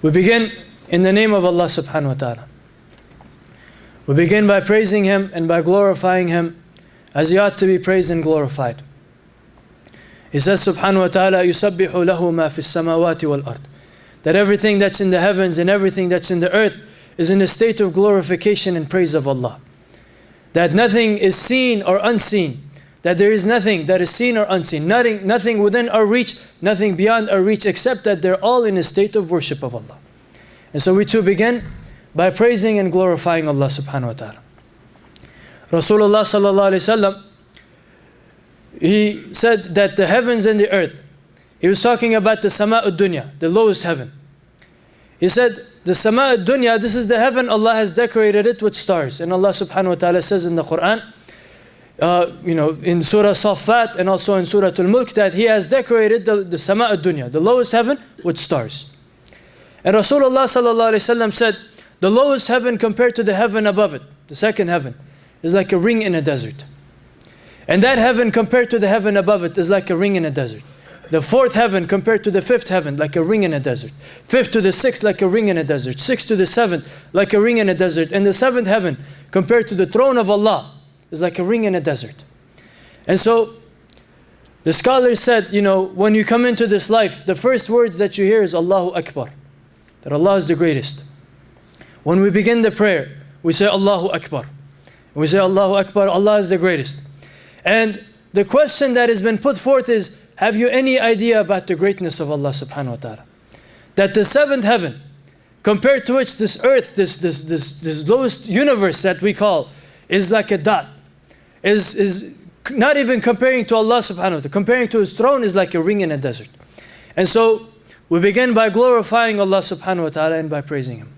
We begin in the name of Allah subhanahu wa ta'ala. We begin by praising Him and by glorifying Him as He ought to be praised and glorified. He says subhanahu wa ta'ala, يُسَبِّحُ لَهُ مَا فِي السَّمَاوَاتِ وَالْأَرْضِ, that everything that's in the heavens and everything that's in the earth is in a state of glorification and praise of Allah. That nothing is seen or unseen, that there is nothing that is seen or unseen, nothing within our reach, nothing beyond our reach, except that they're all in a state of worship of Allah. And so we too begin by praising and glorifying Allah subhanahu wa ta'ala. Rasulullah sallallahu alayhi wa sallam, he said that the heavens and the earth, he was talking about the sama'ud dunya, the lowest heaven. He said, the sama'ud dunya, this is the heaven, Allah has decorated it with stars. And Allah subhanahu wa ta'ala says in the Quran, in Surah Safat and also in Surah Al-Mulk, that He has decorated the sama'ud dunya, the lowest heaven, with stars. And Rasulullah sallallahu alayhi wa sallam said, the lowest heaven compared to the heaven above it, the second heaven, is like a ring in a desert. And that heaven compared to the heaven above it is like a ring in a desert. The fourth heaven compared to the fifth heaven, like a ring in a desert. Fifth to the sixth, like a ring in a desert. Sixth to the seventh, like a ring in a desert. And the seventh heaven compared to the throne of Allah is like a ring in a desert. And so the scholars said, when you come into this life, the first words that you hear is Allahu Akbar, that Allah is the greatest. When we begin the prayer, we say Allahu Akbar. We say Allahu Akbar, Allah is the greatest. And the question that has been put forth is, have you any idea about the greatness of Allah subhanahu wa ta'ala? That the seventh heaven, compared to which this earth, this lowest universe that we call, is like a dot. Is not even comparing to Allah subhanahu wa ta'ala. Comparing to His throne is like a ring in a desert. And so we begin by glorifying Allah subhanahu wa ta'ala and by praising Him.